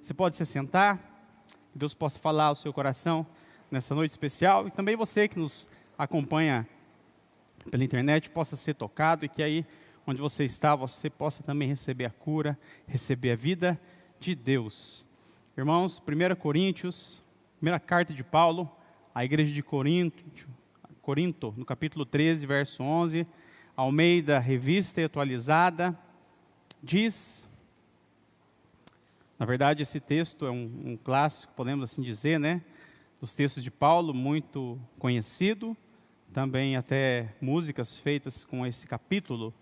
Você pode se sentar, que Deus possa falar ao seu coração nessa noite especial. E também você que nos acompanha pela internet possa ser tocado e que aí onde você está, você possa também receber a cura, receber a vida de Deus. Irmãos, 1 Coríntios, primeira carta de Paulo, à igreja de Corinto, no capítulo 13, verso 11, Almeida, revista e atualizada, diz, na verdade esse texto é um clássico, podemos assim dizer, né, dos textos de Paulo, muito conhecido, também até músicas feitas com esse capítulo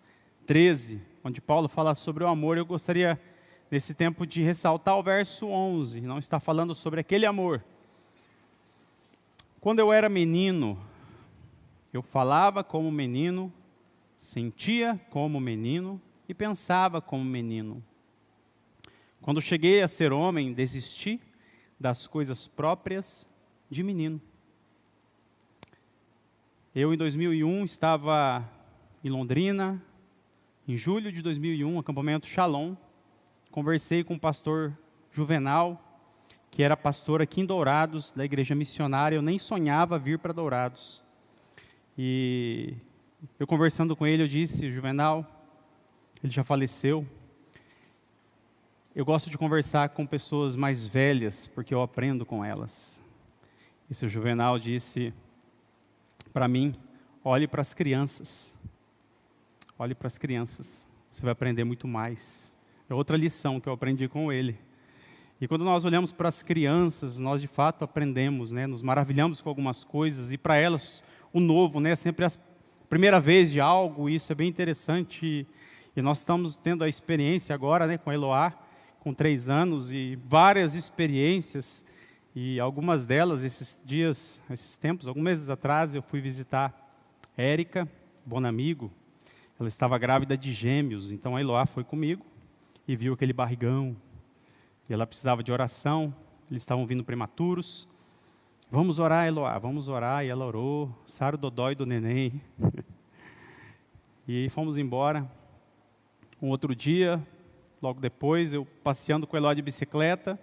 13, onde Paulo fala sobre o amor. Eu gostaria, nesse tempo, de ressaltar o verso 11, não está falando sobre aquele amor. Quando eu era menino, eu falava como menino, sentia como menino e pensava como menino. Quando cheguei a ser homem, desisti das coisas próprias de menino. Eu, em 2001, estava em Londrina, em julho de 2001, acampamento Shalom. Conversei com o pastor Juvenal, que era pastor aqui em Dourados, da igreja missionária. Eu nem sonhava vir para Dourados. E eu conversando com ele, eu disse, Juvenal, ele já faleceu. Eu gosto de conversar com pessoas mais velhas, porque eu aprendo com elas. E o Juvenal disse para mim, olhe para as crianças. Olhe para as crianças, você vai aprender muito mais. É outra lição que eu aprendi com ele. E quando nós olhamos para as crianças, nós de fato aprendemos, né? Nos maravilhamos com algumas coisas, e para elas o novo, né? Sempre a primeira vez de algo, isso é bem interessante. E nós estamos tendo a experiência agora, né, com a Eloá, com 3 anos, e várias experiências. E algumas delas, esses tempos, alguns meses atrás, eu fui visitar Érica, Bonamigo. Ela estava grávida de gêmeos, então a Eloá foi comigo e viu aquele barrigão. E ela precisava de oração, eles estavam vindo prematuros. Vamos orar, Eloá, vamos orar. E ela orou, sara o dodói do neném. E aí fomos embora. Um outro dia, logo depois, eu passeando com a Eloá de bicicleta,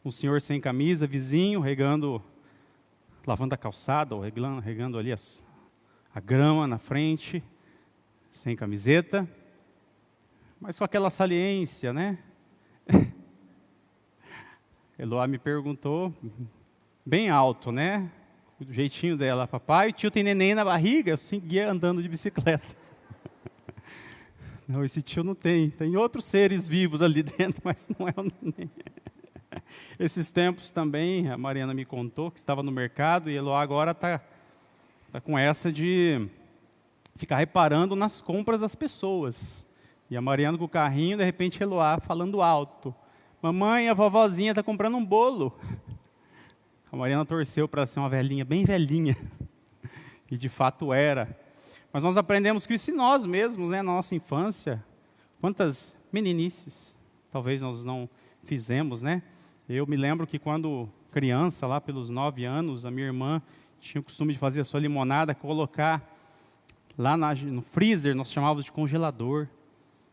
um senhor sem camisa, vizinho, lavando a calçada, ou regando ali a grama na frente, sem camiseta, mas com aquela saliência, né? Eloá me perguntou, bem alto, né? Do jeitinho dela, papai, o tio tem neném na barriga? Eu seguia andando de bicicleta. Não, esse tio não tem outros seres vivos ali dentro, mas não é o neném. Esses tempos também, a Mariana me contou que estava no mercado e Eloá agora está com essa de ficar reparando nas compras das pessoas. E a Mariana com o carrinho, de repente Eloá falando alto. Mamãe, a vovozinha está comprando um bolo. A Mariana torceu para ser uma velhinha, bem velhinha. E de fato era. Mas nós aprendemos que isso em nós mesmos, né, na nossa infância. Quantas meninices talvez nós não fizemos, né? Eu me lembro que quando criança, lá pelos 9 anos, a minha irmã tinha o costume de fazer a sua limonada, colocar lá no freezer, nós chamávamos de congelador,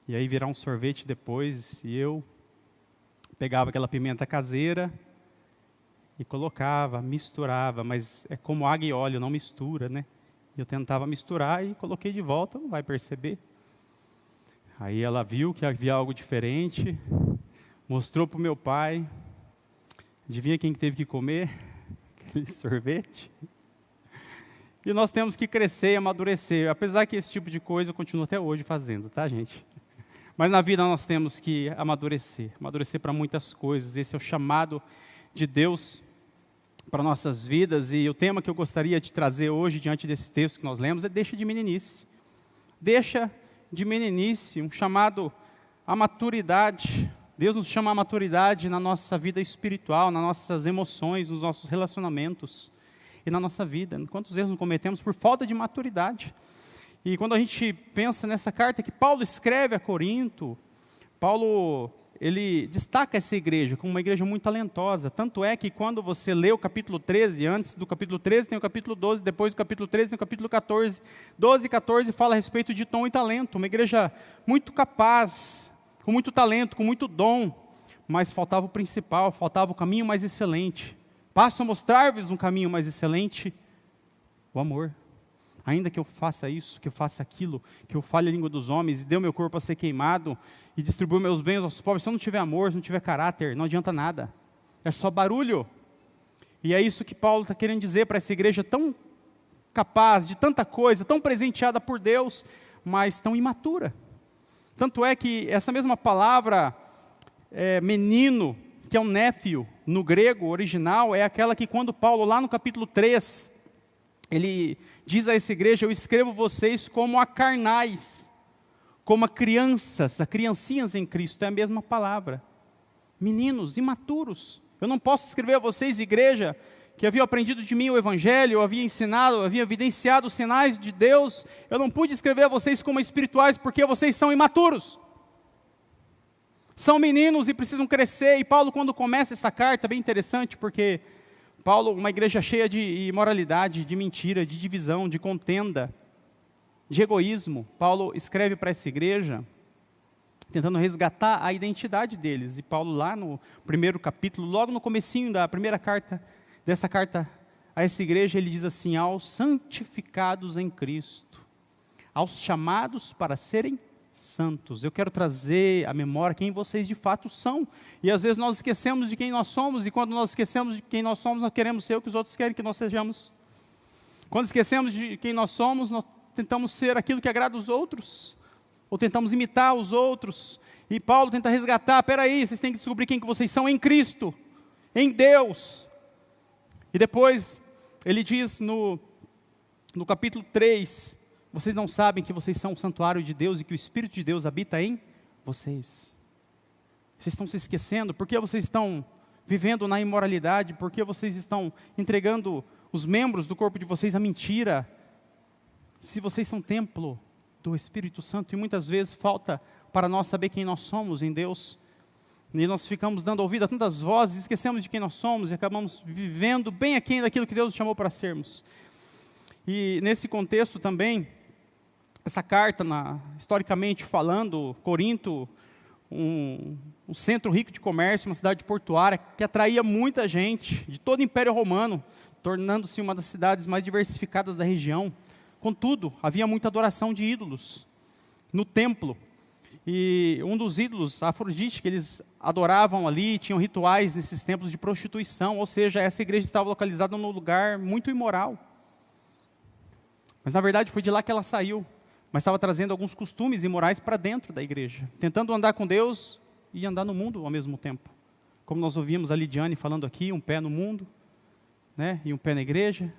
e aí virar um sorvete depois, e eu pegava aquela pimenta caseira e colocava, misturava, mas é como água e óleo, não mistura, né? Eu tentava misturar e coloquei de volta, não vai perceber. Aí ela viu que havia algo diferente, mostrou para o meu pai. Adivinha quem teve que comer aquele sorvete? E nós temos que crescer e amadurecer, apesar que esse tipo de coisa eu continuo até hoje fazendo, tá, gente? Mas na vida nós temos que amadurecer para muitas coisas. Esse é o chamado de Deus para nossas vidas. E o tema que eu gostaria de trazer hoje, diante desse texto que nós lemos, é deixa de meninice. Deixa de meninice, um chamado à maturidade. Deus nos chama à maturidade na nossa vida espiritual, nas nossas emoções, nos nossos relacionamentos e na nossa vida. Quantos erros não cometemos por falta de maturidade? E quando a gente pensa nessa carta que Paulo escreve a Corinto, Paulo, ele destaca essa igreja como uma igreja muito talentosa. Tanto é que quando você lê o capítulo 13, antes do capítulo 13 tem o capítulo 12, depois do capítulo 13 tem o capítulo 14. 12 e 14 fala a respeito de dom e talento. Uma igreja muito capaz, com muito talento, com muito dom. mas faltava o principal, faltava o caminho mais excelente. Passo a mostrar-vos um caminho mais excelente, o amor. Ainda que eu faça isso, que eu faça aquilo, que eu fale a língua dos homens, e dê o meu corpo a ser queimado, e distribua meus bens aos pobres, se eu não tiver amor, se eu não tiver caráter, não adianta nada. É só barulho. E é isso que Paulo está querendo dizer para essa igreja tão capaz de tanta coisa, tão presenteada por Deus, mas tão imatura. Tanto é que essa mesma palavra, menino, que é um néfio, no grego original, é aquela que quando Paulo, lá no capítulo 3, ele diz a essa igreja: eu escrevo vocês como a carnais, como a crianças, a criancinhas em Cristo, é a mesma palavra. Meninos, imaturos. Eu não posso escrever a vocês, igreja, que haviam aprendido de mim o Evangelho, eu havia ensinado, eu havia evidenciado os sinais de Deus. Eu não pude escrever a vocês como espirituais, porque vocês são imaturos. São meninos e precisam crescer. E Paulo, quando começa essa carta, é bem interessante, porque Paulo, uma igreja cheia de imoralidade, de mentira, de divisão, de contenda, de egoísmo. Paulo escreve para essa igreja, tentando resgatar a identidade deles. E Paulo, lá no primeiro capítulo, logo no comecinho da primeira carta, dessa carta a essa igreja, ele diz assim: aos santificados em Cristo, aos chamados para serem santos. Eu quero trazer à memória quem vocês de fato são. E às vezes nós esquecemos de quem nós somos, e quando nós esquecemos de quem nós somos, nós queremos ser o que os outros querem que nós sejamos. Quando esquecemos de quem nós somos, nós tentamos ser aquilo que agrada os outros, ou tentamos imitar os outros. E Paulo tenta resgatar: peraí, vocês têm que descobrir quem que vocês são em Cristo, em Deus. E depois ele diz no capítulo 3, vocês não sabem que vocês são um santuário de Deus e que o Espírito de Deus habita em vocês. Vocês estão se esquecendo? Por que vocês estão vivendo na imoralidade? Por que vocês estão entregando os membros do corpo de vocês à mentira? Se vocês são templo do Espírito Santo, e muitas vezes falta para nós saber quem nós somos em Deus, e nós ficamos dando ouvido a tantas vozes, esquecemos de quem nós somos, e acabamos vivendo bem aquém daquilo que Deus nos chamou para sermos. E nesse contexto também, essa carta, historicamente falando, Corinto, um centro rico de comércio, uma cidade portuária, que atraía muita gente, de todo o Império Romano, tornando-se uma das cidades mais diversificadas da região. Contudo, havia muita adoração de ídolos no templo. E um dos ídolos, a Afrodite, que eles adoravam ali, tinham rituais nesses templos de prostituição, ou seja, essa igreja estava localizada num lugar muito imoral. Mas na verdade foi de lá que ela saiu, mas estava trazendo alguns costumes imorais para dentro da igreja, tentando andar com Deus e andar no mundo ao mesmo tempo. Como nós ouvimos a Lidiane falando aqui, um pé no mundo, né, e um pé na igreja,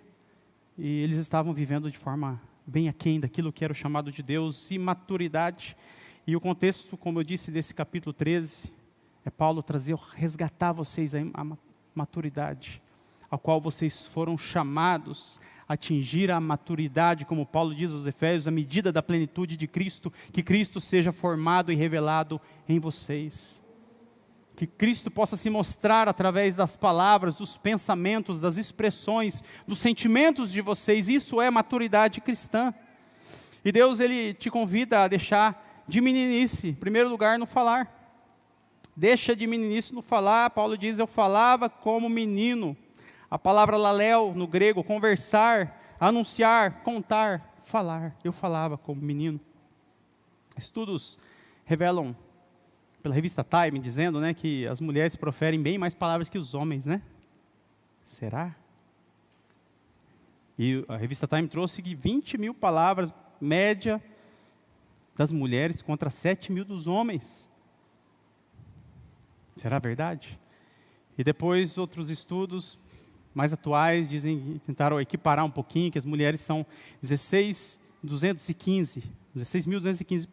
e eles estavam vivendo de forma bem aquém daquilo que era o chamado de Deus, imaturidade. E o contexto, como eu disse, desse capítulo 13, é Paulo resgatar vocês a maturidade, ao qual vocês foram chamados a atingir a maturidade, como Paulo diz aos Efésios, a medida da plenitude de Cristo, que Cristo seja formado e revelado em vocês. Que Cristo possa se mostrar através das palavras, dos pensamentos, das expressões, dos sentimentos de vocês. Isso é maturidade cristã. E Deus, Ele te convida a deixar de meninice, em primeiro lugar, no falar. Deixa de meninice no falar. Paulo diz: eu falava como menino. A palavra laléu, no grego, conversar, anunciar, contar, falar. Eu falava como menino. Estudos revelam, pela revista Time, dizendo, né, que as mulheres proferem bem mais palavras que os homens, né? Será? E a revista Time trouxe que 20 mil palavras, média, das mulheres contra 7 mil dos homens. Será verdade? E depois outros estudos mais atuais dizem, tentaram equiparar um pouquinho, que as mulheres são 16.215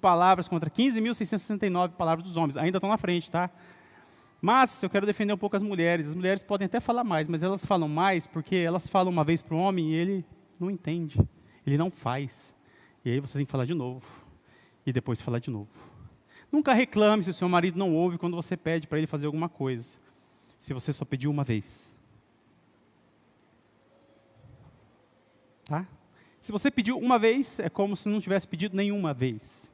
palavras contra 15.669 palavras dos homens. Ainda estão na frente, tá? Mas eu quero defender um pouco as mulheres. As mulheres podem até falar mais, mas elas falam mais porque elas falam uma vez para o homem e ele não entende, ele não faz. E aí você tem que falar de novo. E depois falar de novo. Nunca reclame se o seu marido não ouve quando você pede para ele fazer alguma coisa, se você só pediu uma vez. Tá? Se você pediu uma vez, é como se não tivesse pedido nenhuma vez.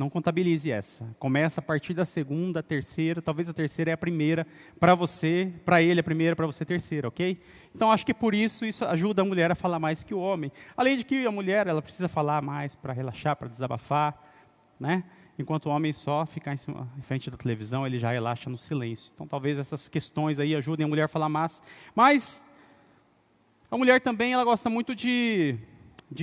Não contabilize essa. Começa a partir da segunda, terceira, talvez a terceira é a primeira para você, para ele a primeira, para você a terceira, ok? Então acho que por isso ajuda a mulher a falar mais que o homem. Além de que a mulher, ela precisa falar mais para relaxar, para desabafar, né? Enquanto o homem só ficar em frente da televisão, ele já relaxa no silêncio. Então talvez essas questões aí ajudem a mulher a falar mais. Mas a mulher também, ela gosta muito de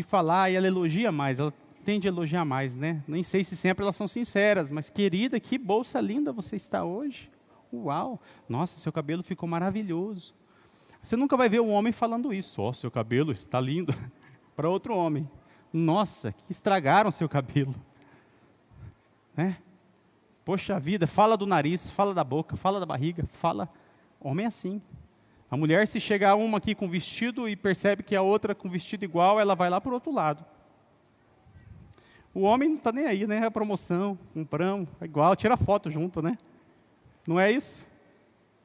falar e ela elogia mais, ela tende a elogiar mais, né? Nem sei se sempre elas são sinceras, mas querida, que bolsa linda você está hoje. Uau, nossa, seu cabelo ficou maravilhoso. Você nunca vai ver um homem falando isso. Ó, seu cabelo está lindo. Para outro homem. Nossa, que estragaram seu cabelo. Né? Poxa vida, fala do nariz, fala da boca, fala da barriga, fala. Homem é assim. A mulher, se chegar uma aqui com vestido e percebe que a outra com vestido igual, ela vai lá para o outro lado. O homem não está nem aí, né? É a promoção, compramos, é igual, tira foto junto, né? Não é isso?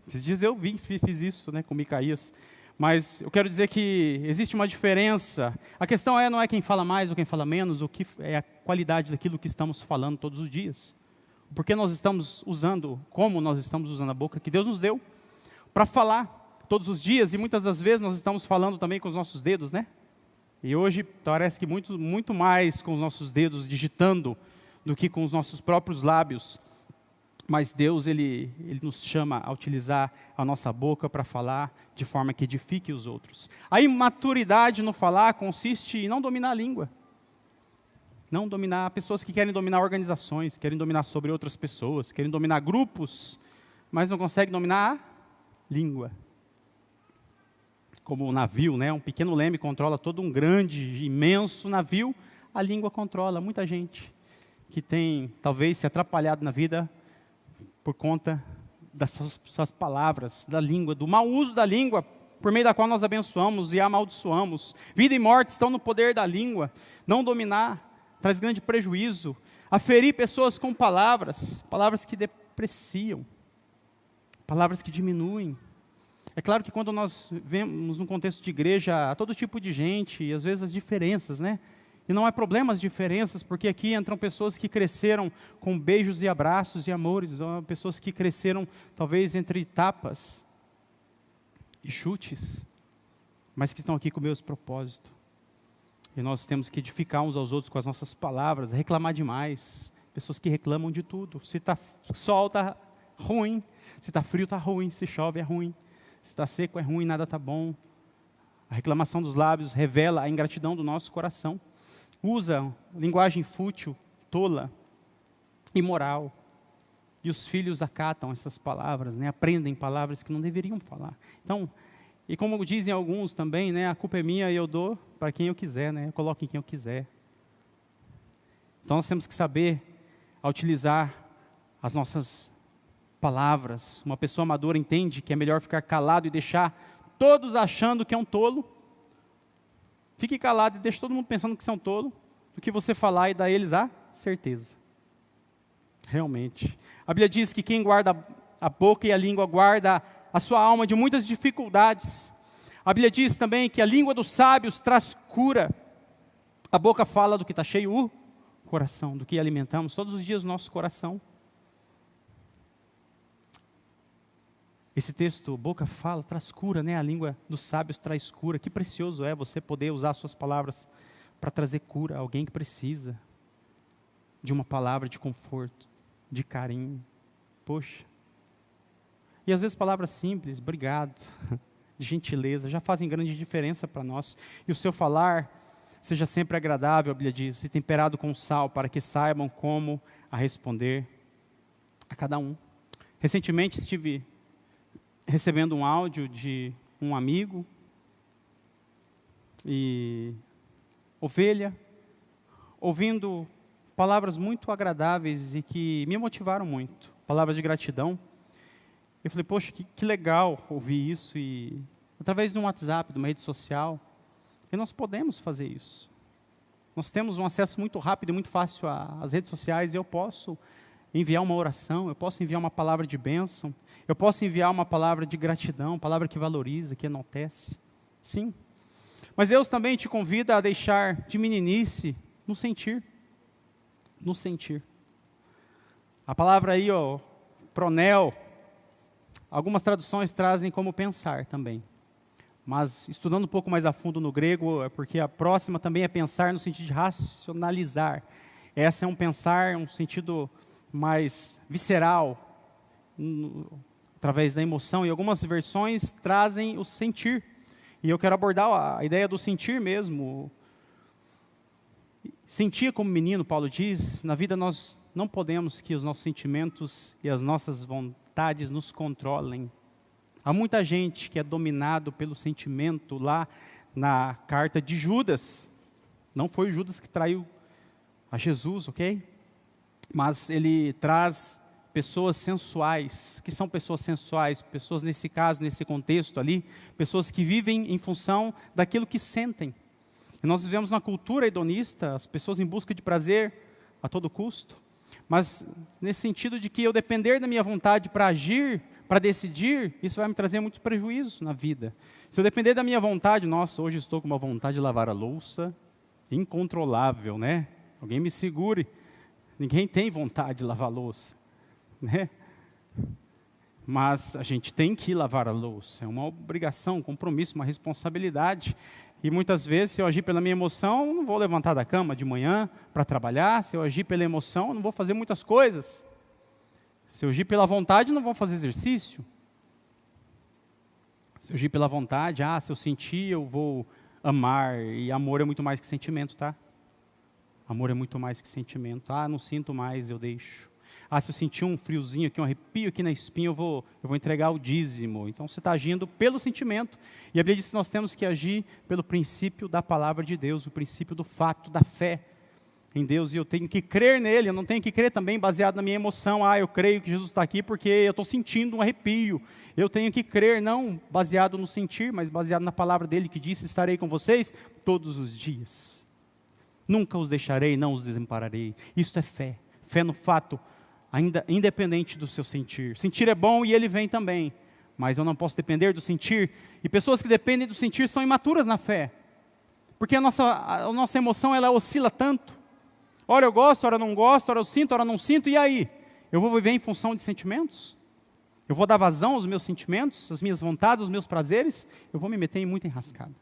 Esses dias eu fiz isso, né, com Micaías. Mas eu quero dizer que existe uma diferença. A questão não é quem fala mais ou quem fala menos, o que é a qualidade daquilo que estamos falando todos os dias. Porque nós estamos usando, como nós estamos usando a boca que Deus nos deu para falar todos os dias, e muitas das vezes nós estamos falando também com os nossos dedos, né? E hoje parece que muito mais com os nossos dedos digitando do que com os nossos próprios lábios. Mas Deus, Ele nos chama a utilizar a nossa boca para falar de forma que edifique os outros. A imaturidade no falar consiste em não dominar a língua. Não dominar pessoas que querem dominar organizações, querem dominar sobre outras pessoas, querem dominar grupos, mas não conseguem dominar a língua. Como o navio, né? Um pequeno leme controla todo um grande, imenso navio, a língua controla muita gente que tem, talvez, se atrapalhado na vida por conta das suas palavras, da língua, do mau uso da língua, por meio da qual nós abençoamos e amaldiçoamos. Vida e morte estão no poder da língua. Não dominar traz grande prejuízo. Aferir pessoas com palavras que depreciam, palavras que diminuem. É claro que quando nós vemos no contexto de igreja, todo tipo de gente, e às vezes as diferenças, né? E não é problema as diferenças, porque aqui entram pessoas que cresceram com beijos e abraços e amores, ou pessoas que cresceram talvez entre tapas e chutes, mas que estão aqui com o mesmo propósito. E nós temos que edificar uns aos outros com as nossas palavras, reclamar demais. Pessoas que reclamam de tudo. Se está sol, está ruim. Se está frio, está ruim. Se chove, é ruim. Se está seco, é ruim, nada está bom. A reclamação dos lábios revela a ingratidão do nosso coração. Usa linguagem fútil, tola, imoral. E os filhos acatam essas palavras, né? Aprendem palavras que não deveriam falar. Então, e como dizem alguns também, né? A culpa é minha e eu dou para quem eu quiser, né? Eu coloco em quem eu quiser. Então nós temos que saber a utilizar as nossas palavras. Uma pessoa madura entende que é melhor ficar calado e deixar todos achando que é um tolo. Fique calado e deixe todo mundo pensando que você é um tolo, do que você falar e dar a eles a certeza. Realmente. A Bíblia diz que quem guarda a boca e a língua guarda a sua alma de muitas dificuldades. A Bíblia diz também que a língua dos sábios traz cura. A boca fala do que está cheio o coração, do que alimentamos todos os dias o nosso coração. Esse texto, boca fala, traz cura, né? A língua dos sábios traz cura. Que precioso é você poder usar suas palavras para trazer cura a alguém que precisa de uma palavra de conforto, de carinho. Poxa. E às vezes palavras simples, obrigado, de gentileza, já fazem grande diferença para nós. E o seu falar seja sempre agradável, a Bíblia diz, e temperado com sal, para que saibam como a responder a cada um. Recentemente estive recebendo um áudio de um amigo, e ovelha, ouvindo palavras muito agradáveis e que me motivaram muito, palavras de gratidão. Eu falei, poxa, que legal ouvir isso, e através de um WhatsApp, de uma rede social, e nós podemos fazer isso. Nós temos um acesso muito rápido e muito fácil às redes sociais, e eu posso enviar uma oração, eu posso enviar uma palavra de bênção, eu posso enviar uma palavra de gratidão, palavra que valoriza, que enaltece. Sim. Mas Deus também te convida a deixar de meninice no sentir. No sentir. A palavra aí, ó, pronel, algumas traduções trazem como pensar também. Mas estudando um pouco mais a fundo no grego, é porque a próxima também é pensar no sentido de racionalizar. Essa é um pensar, um sentido mais visceral, através da emoção. E algumas versões trazem o sentir. E eu quero abordar a ideia do sentir mesmo. Sentir como menino, Paulo diz, na vida nós não podemos que os nossos sentimentos e as nossas vontades nos controlem. Há muita gente que é dominado pelo sentimento lá na carta de Judas. Não foi o Judas que traiu a Jesus, ok? Mas ele traz pessoas sensuais. O que são pessoas sensuais? Pessoas nesse caso, nesse contexto ali, pessoas que vivem em função daquilo que sentem. E nós vivemos uma cultura hedonista, as pessoas em busca de prazer a todo custo. Mas nesse sentido de que eu depender da minha vontade para agir, para decidir, isso vai me trazer muitos prejuízos na vida. Se eu depender da minha vontade, nossa, hoje estou com uma vontade de lavar a louça, incontrolável, né? Alguém me segure. Ninguém tem vontade de lavar a louça, né? Mas a gente tem que lavar a louça, é uma obrigação, um compromisso, uma responsabilidade. E muitas vezes, se eu agir pela minha emoção, eu não vou levantar da cama de manhã para trabalhar. Se eu agir pela emoção, eu não vou fazer muitas coisas. Se eu agir pela vontade, eu não vou fazer exercício. Se eu agir pela vontade, se eu sentir, eu vou amar. E amor é muito mais que sentimento, tá? Amor é muito mais que sentimento. Não sinto mais, eu deixo. Se eu sentir um friozinho aqui, um arrepio aqui na espinha, eu vou entregar o dízimo. Então você está agindo pelo sentimento. E a Bíblia diz que nós temos que agir pelo princípio da palavra de Deus, o princípio do fato, da fé em Deus. E eu tenho que crer nele, eu não tenho que crer também baseado na minha emoção. Eu creio que Jesus está aqui porque eu estou sentindo um arrepio. Eu tenho que crer, não baseado no sentir, mas baseado na palavra dele que disse: estarei com vocês todos os dias. Nunca os deixarei, não os desampararei. Isto é fé. Fé no fato, ainda independente do seu sentir. Sentir é bom e ele vem também, mas eu não posso depender do sentir. E pessoas que dependem do sentir são imaturas na fé, porque a nossa emoção ela oscila tanto. Ora eu gosto, ora não gosto, ora eu sinto, ora não sinto, e aí? Eu vou viver em função de sentimentos? Eu vou dar vazão aos meus sentimentos, às minhas vontades, aos meus prazeres? Eu vou me meter em muita enrascada.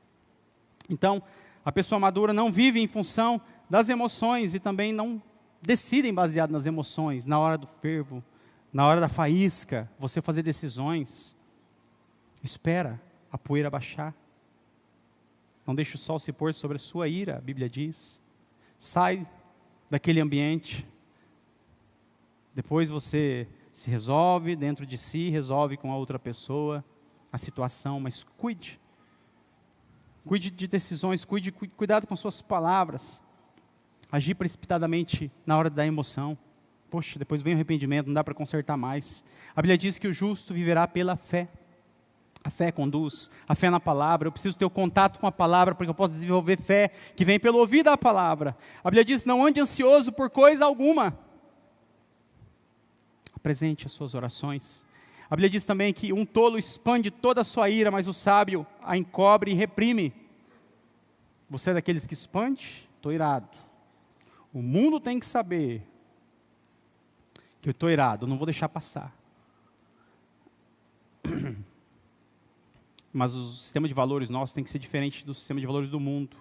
Então, a pessoa madura não vive em função das emoções e também não decidem baseado nas emoções, na hora do fervo, na hora da faísca, você fazer decisões. Espera a poeira baixar. Não deixe o sol se pôr sobre a sua ira, a Bíblia diz. Sai daquele ambiente. Depois você se resolve dentro de si, resolve com a outra pessoa a situação, mas cuide. Cuide de decisões, cuidado com suas palavras. Agir precipitadamente na hora da emoção. Poxa, depois vem o arrependimento, não dá para consertar mais. A Bíblia diz que o justo viverá pela fé. A fé conduz, a fé na palavra. Eu preciso ter o contato com a palavra para que eu possa desenvolver fé, que vem pelo ouvir da palavra. A Bíblia diz: não ande ansioso por coisa alguma. Apresente as suas orações. A Bíblia diz também que um tolo expande toda a sua ira, mas o sábio a encobre e reprime. Você é daqueles que expande? Estou irado. O mundo tem que saber que eu estou irado, eu não vou deixar passar. Mas o sistema de valores nosso tem que ser diferente do sistema de valores do mundo.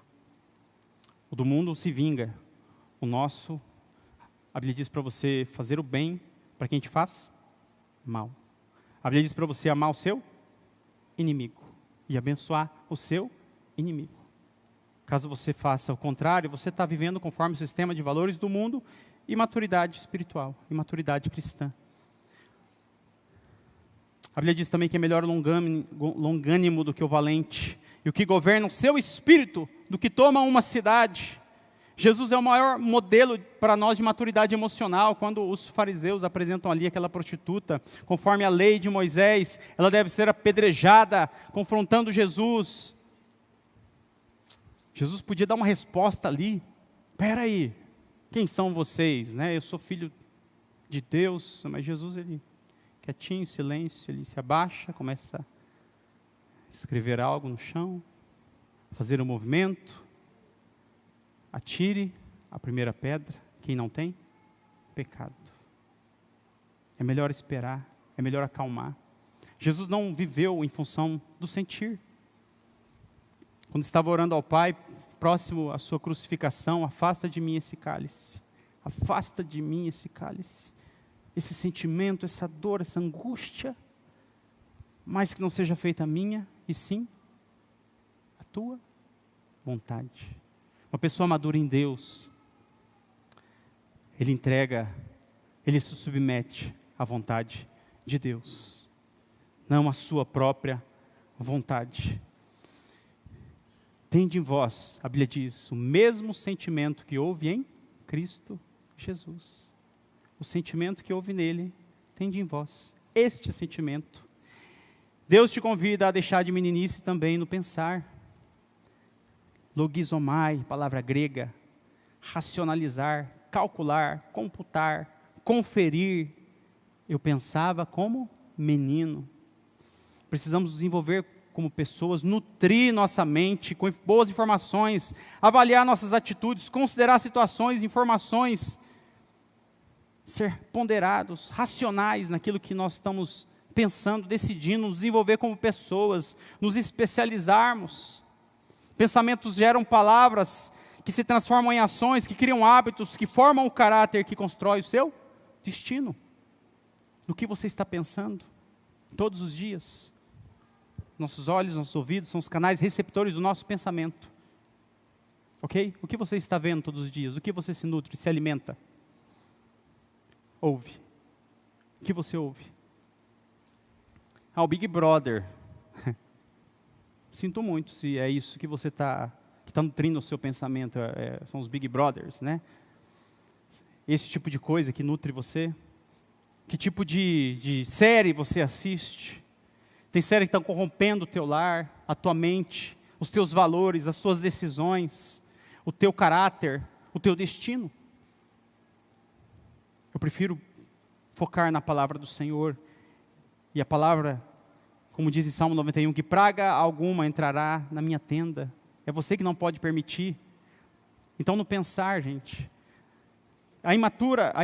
O do mundo se vinga. O nosso, a Bíblia diz para você fazer o bem para quem te faz mal. A Bíblia diz para você amar o seu inimigo e abençoar o seu inimigo. Caso você faça o contrário, você está vivendo conforme o sistema de valores do mundo, imaturidade espiritual, imaturidade cristã. A Bíblia diz também que é melhor o longânimo do que o valente, e o que governa o seu espírito do que toma uma cidade. Jesus é o maior modelo para nós de maturidade emocional. Quando os fariseus apresentam ali aquela prostituta, conforme a lei de Moisés, ela deve ser apedrejada, confrontando Jesus. Jesus podia dar uma resposta ali. Espera aí, quem são vocês? Eu sou filho de Deus, mas Jesus, ele quietinho, em silêncio, ele se abaixa, começa a escrever algo no chão, fazer um movimento. Atire a primeira pedra, quem não tem pecado. É melhor esperar, é melhor acalmar. Jesus não viveu em função do sentir. Quando estava orando ao Pai, próximo à sua crucificação, afasta de mim esse cálice. Afasta de mim esse cálice. Esse sentimento, essa dor, essa angústia. Mas que não seja feita a minha, e sim a tua vontade. Uma pessoa madura em Deus, ele entrega, ele se submete à vontade de Deus, não à sua própria vontade. Tende em vós, a Bíblia diz, o mesmo sentimento que houve em Cristo Jesus. O sentimento que houve nele, tende em vós. Este sentimento. Deus te convida a deixar de meninice também no pensar. Logizomai, palavra grega. Racionalizar, calcular, computar, conferir. Eu pensava como menino. Precisamos desenvolver como pessoas, nutrir nossa mente com boas informações, avaliar nossas atitudes, considerar situações, informações, ser ponderados, racionais naquilo que nós estamos pensando, decidindo, nos desenvolver como pessoas, nos especializarmos. Pensamentos geram palavras que se transformam em ações, que criam hábitos, que formam o caráter que constrói o seu destino. No que você está pensando todos os dias? Nossos olhos, nossos ouvidos são os canais receptores do nosso pensamento. Ok? O que você está vendo todos os dias? O que você se nutre, se alimenta? Ouve. O que você ouve? O Big Brother. Sinto muito se é isso que você está nutrindo o seu pensamento. São os Big Brothers, né? Esse tipo de coisa que nutre você. Que tipo de série você assiste? Tem série que está corrompendo o teu lar, a tua mente, os teus valores, as tuas decisões, o teu caráter, o teu destino. Eu prefiro focar na palavra do Senhor. E a palavra, como diz em Salmo 91, que praga alguma entrará na minha tenda. É você que não pode permitir. Então no pensar, gente, a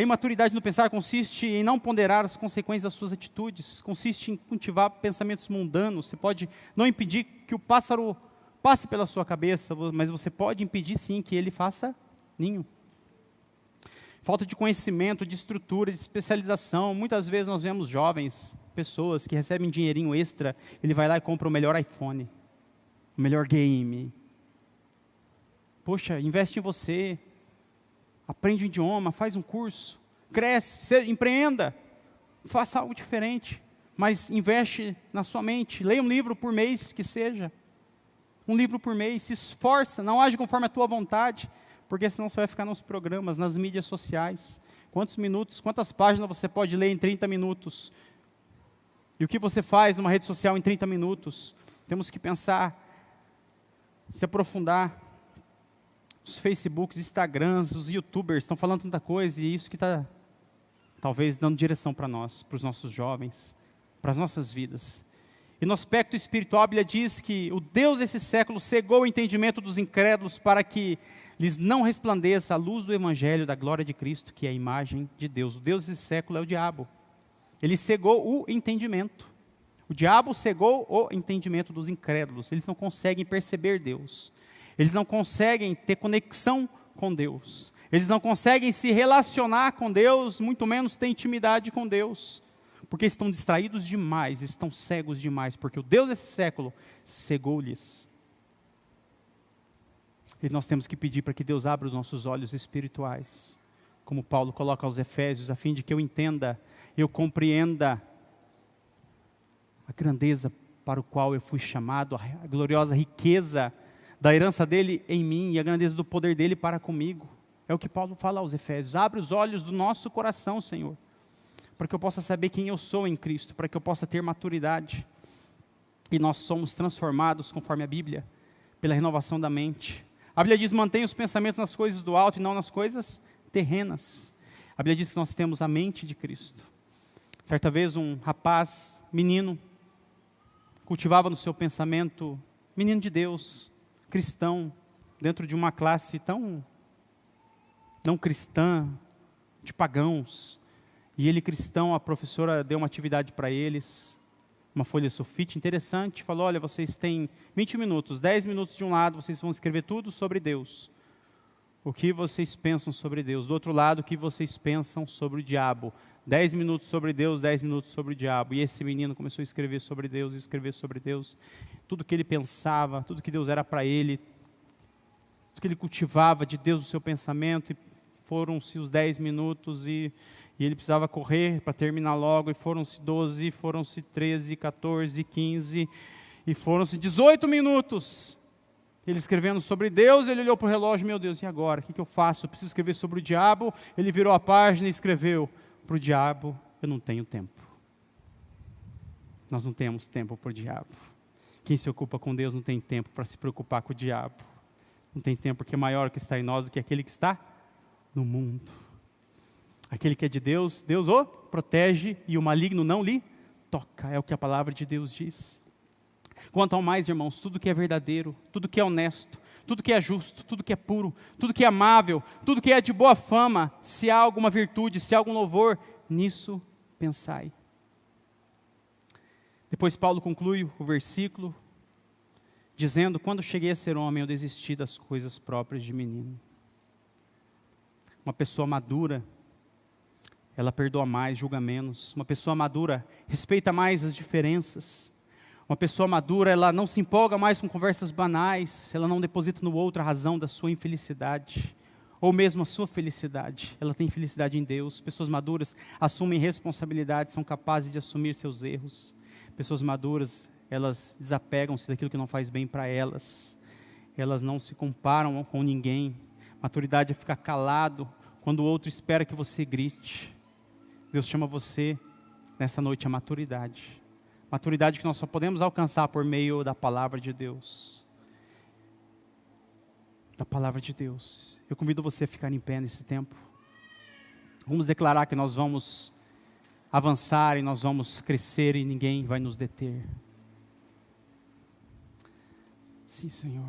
imaturidade no pensar consiste em não ponderar as consequências das suas atitudes, consiste em cultivar pensamentos mundanos. Você pode não impedir que o pássaro passe pela sua cabeça, mas você pode impedir sim que ele faça ninho. Falta de conhecimento, de estrutura, de especialização. Muitas vezes nós vemos jovens, pessoas que recebem dinheirinho extra, ele vai lá e compra o melhor iPhone, o melhor game. Poxa, investe em você. Aprende um idioma, faz um curso, cresce, empreenda, faça algo diferente, mas investe na sua mente, leia um livro por mês que seja, um livro por mês, se esforça, não age conforme a tua vontade, porque senão você vai ficar nos programas, nas mídias sociais. Quantos minutos, quantas páginas você pode ler em 30 minutos? E o que você faz numa rede social em 30 minutos? Temos que pensar, se aprofundar. Os Facebooks, Instagrams, os YouTubers estão falando tanta coisa, e é isso que está, talvez, dando direção para nós, para os nossos jovens, para as nossas vidas. E no aspecto espiritual, a Bíblia diz que o Deus desse século cegou o entendimento dos incrédulos para que lhes não resplandeça a luz do Evangelho da glória de Cristo, que é a imagem de Deus. O Deus desse século é o diabo. Ele cegou o entendimento. O diabo cegou o entendimento dos incrédulos. Eles não conseguem perceber Deus. Eles não conseguem ter conexão com Deus. Eles não conseguem se relacionar com Deus, muito menos ter intimidade com Deus. Porque estão distraídos demais, estão cegos demais, porque o Deus desse século cegou-lhes. E nós temos que pedir para que Deus abra os nossos olhos espirituais, como Paulo coloca aos Efésios, a fim de que eu entenda, eu compreenda a grandeza para o qual eu fui chamado, a gloriosa riqueza da herança dele em mim e a grandeza do poder dele para comigo. É o que Paulo fala aos Efésios. Abre os olhos do nosso coração, Senhor, para que eu possa saber quem eu sou em Cristo, para que eu possa ter maturidade. E nós somos transformados, conforme a Bíblia, pela renovação da mente. A Bíblia diz, mantenha os pensamentos nas coisas do alto e não nas coisas terrenas. A Bíblia diz que nós temos a mente de Cristo. Certa vez um rapaz, menino, cultivava no seu pensamento, menino de Deus, cristão, dentro de uma classe tão não cristã, de pagãos. E ele, cristão, a professora deu uma atividade para eles, uma folha sulfite interessante, falou, olha, vocês têm 20 minutos, 10 minutos de um lado, vocês vão escrever tudo sobre Deus. O que vocês pensam sobre Deus? Do outro lado, o que vocês pensam sobre o diabo? 10 minutos sobre Deus, 10 minutos sobre o diabo. E esse menino começou a escrever sobre Deus, escrever sobre Deus. Tudo que ele pensava, tudo que Deus era para ele, tudo que ele cultivava de Deus no seu pensamento. E foram-se os 10 minutos e ele precisava correr para terminar logo. E foram-se 12, foram-se 13, 14, 15 e foram-se 18 minutos. Ele escrevendo sobre Deus, ele olhou para o relógio, meu Deus, e agora? O que eu faço? Eu preciso escrever sobre o diabo. Ele virou a página e escreveu, para o diabo eu não tenho tempo. Nós não temos tempo para o diabo. Quem se ocupa com Deus não tem tempo para se preocupar com o diabo. Não tem tempo porque é maior que está em nós do que aquele que está no mundo. Aquele que é de Deus, Deus o protege e o maligno não lhe toca. É o que a palavra de Deus diz. Quanto ao mais, irmãos, tudo que é verdadeiro, tudo que é honesto, tudo que é justo, tudo que é puro, tudo que é amável, tudo que é de boa fama, se há alguma virtude, se há algum louvor, nisso pensai. Depois Paulo conclui o versículo, dizendo, quando cheguei a ser homem, eu desisti das coisas próprias de menino. Uma pessoa madura, ela perdoa mais, julga menos. Uma pessoa madura respeita mais as diferenças. Uma pessoa madura, ela não se empolga mais com conversas banais, ela não deposita no outro a razão da sua infelicidade, ou mesmo a sua felicidade. Ela tem felicidade em Deus. Pessoas maduras assumem responsabilidade, são capazes de assumir seus erros. Pessoas maduras, elas desapegam-se daquilo que não faz bem para elas. Elas não se comparam com ninguém. Maturidade é ficar calado quando o outro espera que você grite. Deus chama você nessa noite a maturidade. Maturidade que nós só podemos alcançar por meio da palavra de Deus. Da palavra de Deus. Eu convido você a ficar em pé nesse tempo. Vamos declarar que nós vamos avançar e nós vamos crescer e ninguém vai nos deter. Sim, Senhor.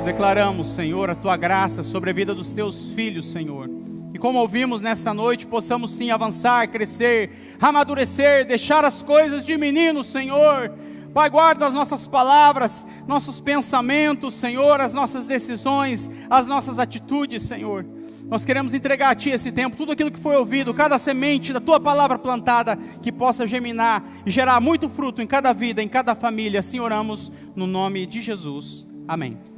Declaramos, Senhor, a Tua graça sobre a vida dos Teus filhos, Senhor. E como ouvimos nesta noite, possamos sim avançar, crescer, amadurecer, deixar as coisas de menino, Senhor. Pai, guarda as nossas palavras, nossos pensamentos, Senhor, as nossas decisões, as nossas atitudes, Senhor. Nós queremos entregar a Ti esse tempo, tudo aquilo que foi ouvido, cada semente da Tua palavra plantada, que possa germinar e gerar muito fruto em cada vida, em cada família. Assim oramos no nome de Jesus. Amém.